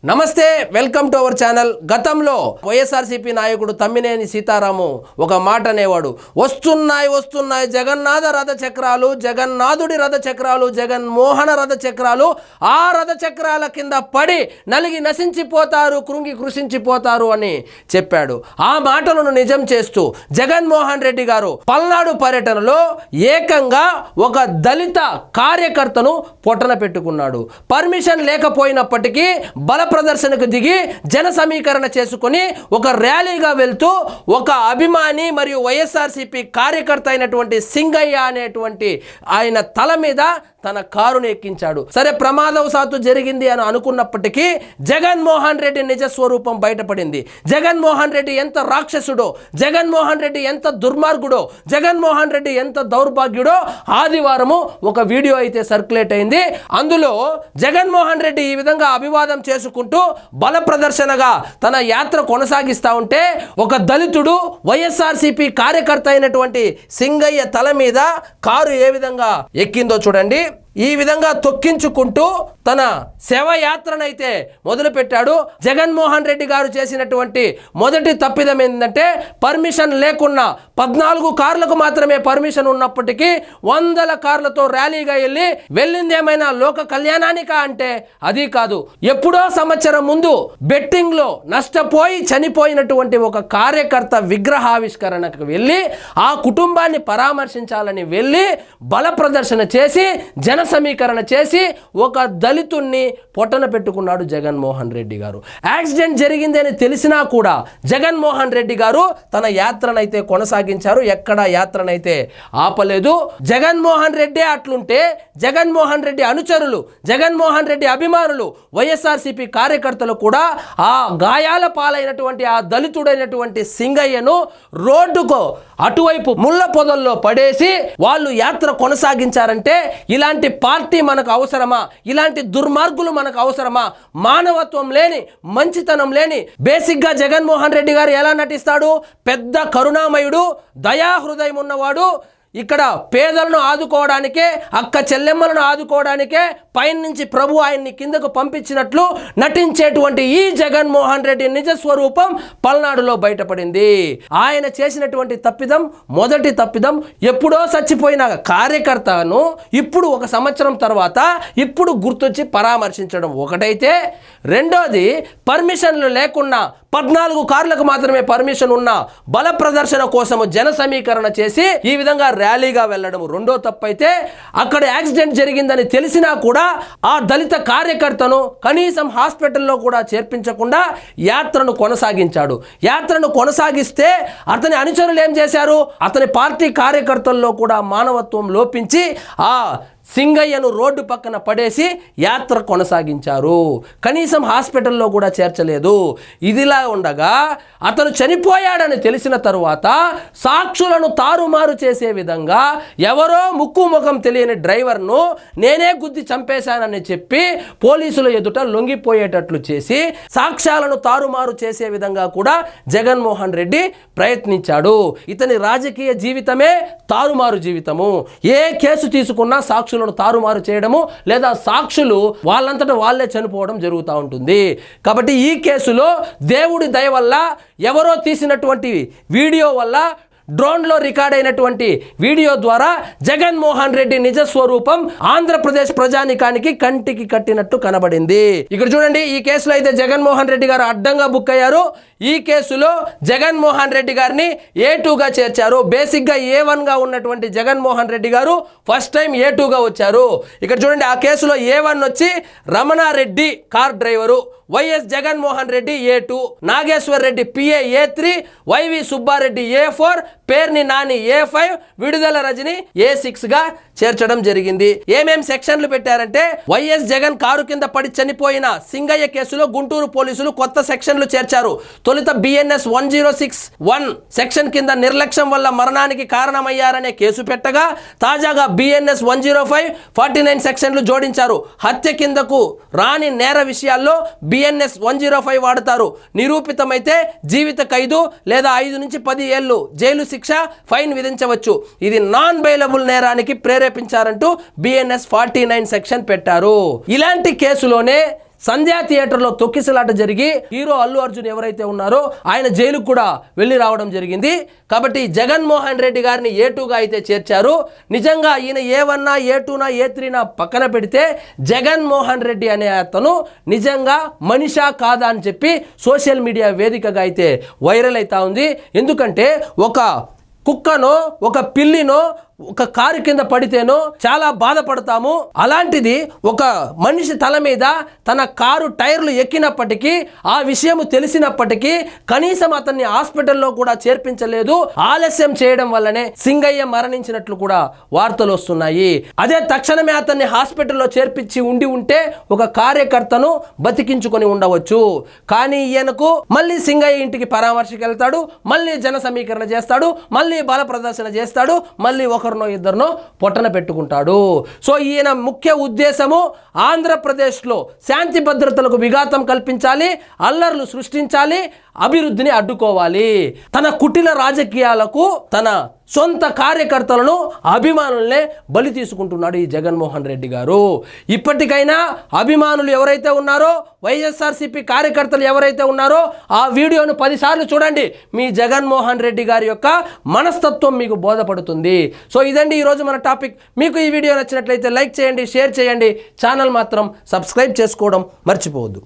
నమస్తే, welcome to our channel. గతంలో వైఎస్ఆర్సీపీ నాయకుడు తమ్మినేని సీతారాము ఒక మాట అనేవాడు, వస్తున్నాయి జగన్నాథ రథ చక్రాలు, జగన్నాథుడి రథ చక్రాలు, జగన్మోహన రథ చక్రాలు, ఆ రథ చక్రాల కింద పడి నలిగి నశించిపోతారు, కృంగి కృషించిపోతారు అని చెప్పాడు. ఆ మాటలను నిజం చేస్తూ జగన్మోహన్ రెడ్డి గారు పల్నాడు పర్యటనలో ఏకంగా ఒక దళిత కార్యకర్తను పొట్టన పెట్టుకున్నాడు. పర్మిషన్ లేకపోయినప్పటికీ బల ప్రదర్శనకు దిగి జన సమీకరణ చేసుకుని ఒక ర్యాలీగా వెళ్తూ ఒక అభిమాని మరియు వైఎస్ఆర్సీపీ కార్యకర్త అయినటువంటి సింగయ్య అనేటువంటి ఆయన తల మీద తన కారును ఎక్కించాడు. సరే, ప్రమాదవశాత్తు జరిగింది అని అనుకున్నప్పటికీ జగన్మోహన్ రెడ్డి నిజ స్వరూపం బయటపడింది. జగన్మోహన్ రెడ్డి ఎంత రాక్షసుడో, జగన్మోహన్ రెడ్డి ఎంత దుర్మార్గుడో, జగన్మోహన్ రెడ్డి ఎంత దౌర్భాగ్యుడో ఆదివారము ఒక వీడియో అయితే సర్క్యులేట్ అయింది. అందులో జగన్మోహన్ రెడ్డి ఈ విధంగా అభివాదం చేసుకుంటూ బల ప్రదర్శనగా తన యాత్ర కొనసాగిస్తూ ఉంటే ఒక దళితుడు వైఎస్ఆర్సీపీ కార్యకర్త అయినటువంటి సింగయ్య తల మీద కారు ఏ విధంగా ఎక్కిందో చూడండి. ఈ విధంగా తొక్కించుకుంటూ తన శవయాత్రనైతే మొదలుపెట్టాడు. జగన్మోహన్ రెడ్డి గారు చేసినటువంటి మొదటి తప్పిదం ఏంటంటే, పర్మిషన్ లేకున్నా 14 కార్లకు మాత్రమే పర్మిషన్ ఉన్నప్పటికీ 100 కార్లతో ర్యాలీగా వెళ్ళింది ఏమైనా లోక కళ్యాణానిక అంటే అది కాదు. ఎప్పుడో సంవత్సరం ముందు బెట్టింగ్లో నష్టపోయి చనిపోయినటువంటి ఒక కార్యకర్త విగ్రహావిష్కరణకు వెళ్ళి ఆ కుటుంబాన్ని పరామర్శించాలని వెళ్ళి బల ప్రదర్శన చేసి జన సమీకరణ చేసి ఒక దళితుణ్ణి పొట్టన పెట్టుకున్నాడు జగన్మోహన్ రెడ్డి గారు. యాక్సిడెంట్ జరిగింది అని తెలిసినా కూడా జగన్మోహన్ రెడ్డి గారు తన యాత్రనైతే కొనసాగించారు. ఎక్కడ యాత్రనైతే ఆపలేదు. జగన్మోహన్ రెడ్డి అట్లుంటే జగన్మోహన్ రెడ్డి అనుచరులు, జగన్మోహన్ రెడ్డి అభిమానులు, వైఎస్ఆర్సీపీ కార్యకర్తలు కూడా ఆ గాయాల పాలైనటువంటి ఆ దళితుడైనటువంటి సింగయ్యను రోడ్డుకు అటువైపు ముళ్ళ పొదల్లో పడేసి వాళ్ళు యాత్ర కొనసాగించారంటే ఇలాంటి పార్టీ మనకు అవసరమా? ఇలాంటి దుర్మార్గులు మనకు అవసరమా? మానవత్వం లేని, మంచితనం లేని, బేసిక్గా జగన్మోహన్ రెడ్డి గారు ఎలా నటిస్తాడు? పెద్ద కరుణామయుడు, దయాహృదయం ఉన్నవాడు. ఇక్కడ పేదలను ఆదుకోవడానికే, అక్క చెల్లెమ్మలను ఆదుకోవడానికే పైనుంచి ప్రభు ఆయన్ని కిందకు పంపించినట్లు నటించేటువంటి ఈ జగన్మోహన్ రెడ్డి నిజ స్వరూపం పల్నాడులో బయటపడింది. ఆయన చేసినటువంటి తప్పిదం, మొదటి తప్పిదం, ఎప్పుడో చచ్చిపోయిన కార్యకర్తను ఇప్పుడు ఒక సంవత్సరం తర్వాత ఇప్పుడు గుర్తొచ్చి పరామర్శించడం ఒకటైతే, రెండోది పర్మిషన్లు లేకున్నా 14 కార్లకు మాత్రమే పర్మిషన్ ఉన్న బల ప్రదర్శన కోసము జన సమీకరణ చేసి ఈ విధంగా ర్యాలీగా వెళ్ళడం రెండో తప్పైతే, అక్కడ యాక్సిడెంట్ జరిగిందని తెలిసినా కూడా ఆ దళిత కార్యకర్తను కనీసం హాస్పిటల్లో కూడా చేర్పించకుండా యాత్రను కొనసాగించాడు. యాత్రను కొనసాగిస్తే అతని అనుచరులు ఏం చేశారు? అతని పార్టీ కార్యకర్తల్లో కూడా మానవత్వం లోపించి ఆ సింగయ్యను రోడ్డు పక్కన పడేసి యాత్ర కొనసాగించారు. కనీసం హాస్పిటల్లో కూడా చేర్చలేదు. ఇదిలా ఉండగా అతను చనిపోయాడని తెలిసిన తరువాత సాక్షులను తారుమారు చేసే విధంగా ఎవరో ముక్కు ముఖం తెలియని డ్రైవర్ను నేనే గుద్ది చంపేశానని చెప్పి పోలీసుల ఎదుట లొంగిపోయేటట్లు చేసి సాక్ష్యాలను తారుమారు చేసే విధంగా కూడా జగన్మోహన్ రెడ్డి ప్రయత్నించాడు. ఇతని రాజకీయ జీవితమే తారుమారు జీవితము. ఏ కేసు తీసుకున్నా సాక్షులు తారుమారు చేయడము, లేదా సాక్షులు వాళ్ళంతటా వాళ్ళే చనిపోవడం జరుగుతూ ఉంటుంది. కాబట్టి ఈ కేసులో దేవుడి దయ వల్ల, ఎవరో తీసినటువంటి వీడియో వల్ల, డ్రోన్లో రికార్డ్ అయినటువంటి వీడియో ద్వారా జగన్మోహన్ రెడ్డి నిజ స్వరూపం ఆంధ్రప్రదేశ్ ప్రజానికానికి కంటికి కట్టినట్టు కనబడింది. ఇక్కడ చూడండి, ఈ కేసులో అయితే జగన్మోహన్ రెడ్డి గారు అడ్డంగా బుక్ అయ్యారు. ఈ కేసులో జగన్మోహన్ రెడ్డి గారిని A2గా చేర్చారు. బేసిక్గా A1గా ఉన్నటువంటి జగన్మోహన్ రెడ్డి గారు ఫస్ట్ టైం A2గా వచ్చారు. ఇక్కడ చూడండి, ఆ కేసులో A1 వచ్చి Ramanareddy car driver, YS Jaganmohan Reddy A2, Nageswar Reddy PA A3, YV Subbareddy A4, Perni Nani A5, Vidadala Rajani A6గా చేర్చడం జరిగింది. ఏమేం సెక్షన్లు పెట్టారంటే, వైఎస్ జగన్ కారు కింద పడి చనిపోయిన సింగయ్య కేసులో గుంటూరు పోలీసులు కొత్త సెక్షన్లు చేర్చారు. తొలుత BNS 106(1) సెక్షన్ కింద నిర్లక్ష్యం వల్ల మరణానికి కారణమయ్యారనే కేసు పెట్టగా, తాజాగా BNS 105, 49 సెక్షన్లు జోడించారు. హత్య కిందకు రాని నేర విషయాల్లో BNS 105 వాడతారు. నిరూపితమైతే జీవిత ఖైదు లేదా 5 నుంచి 10 ఏళ్ళు జైలు శిక్ష, ఫైన్ విధించవచ్చు. ఇది నాన్ బెయిలబుల్ నేరానికి ప్రేరేపించారంటూ BNS 49 సెక్షన్ పెట్టారు. ఇలాంటి కేసులోనే సంధ్యా థియేటర్లో తొక్కిసలాట జరిగి హీరో అల్లు అర్జున్ ఎవరైతే ఉన్నారో ఆయన జైలుకు కూడా వెళ్ళి రావడం జరిగింది. కాబట్టి జగన్మోహన్ రెడ్డి గారిని A2గా అయితే చేర్చారు. నిజంగా ఈయన A1 A2 A3 పక్కన పెడితే జగన్మోహన్ రెడ్డి అనే అతను నిజంగా మనిషా కాదా అని చెప్పి సోషల్ మీడియా వేదికగా అయితే వైరల్ అవుతా ఉంది. ఎందుకంటే ఒక కుక్కనో ఒక పిల్లినో ఒక కారు కింద పడితేనో చాలా బాధపడతాము. అలాంటిది ఒక మనిషి తల మీద తన కారు టైర్లు ఎక్కినప్పటికీ ఆ విషయం తెలిసినప్పటికీ కనీసం అతన్ని హాస్పిటల్లో కూడా చేర్పించలేదు. ఆలస్యం చేయడం వల్లనే సింగయ్య మరణించినట్లు కూడా వార్తలు వస్తున్నాయి. అదే తక్షణమే అతన్ని హాస్పిటల్లో చేర్పించి ఉంటే ఒక కార్యకర్తను బతికించుకొని ఉండవచ్చు. కానీ ఈయనకు మళ్ళీ సింగయ్య ఇంటికి పరామర్శకు వెళ్తాడు, మళ్ళీ జన సమీకరణ చేస్తాడు, మళ్ళీ బల ప్రదర్శన చేస్తాడు, మళ్ళీ ఒకరినో ఇద్దరినో పొట్టన పెట్టుకుంటాడు. సో ఈయన ముఖ్య ఉద్దేశము ఆంధ్రప్రదేశ్లో శాంతి భద్రతలకు విఘాతం కల్పించాలి, అల్లర్లు సృష్టించాలి, అభివృద్ధిని అడ్డుకోవాలి. తన కుటిల రాజకీయాలకు తన సొంత కార్యకర్తలను అభిమానులనే బలి తీసుకుంటున్నాడు ఈ జగన్మోహన్ రెడ్డి గారు. ఇప్పటికైనా అభిమానులు ఎవరైతే ఉన్నారో, వైఎస్ఆర్సీపీ కార్యకర్తలు ఎవరైతే ఉన్నారో ఆ వీడియోను 10 సార్లు చూడండి. మీ జగన్మోహన్ రెడ్డి గారి యొక్క మనస్తత్వం మీకు బోధపడుతుంది. సో ఇదండి ఈరోజు మన టాపిక్. మీకు ఈ వీడియో నచ్చినట్లయితే లైక్ చేయండి, షేర్ చేయండి, ఛానల్ మాత్రం సబ్స్క్రైబ్ చేసుకోవడం మర్చిపోవద్దు.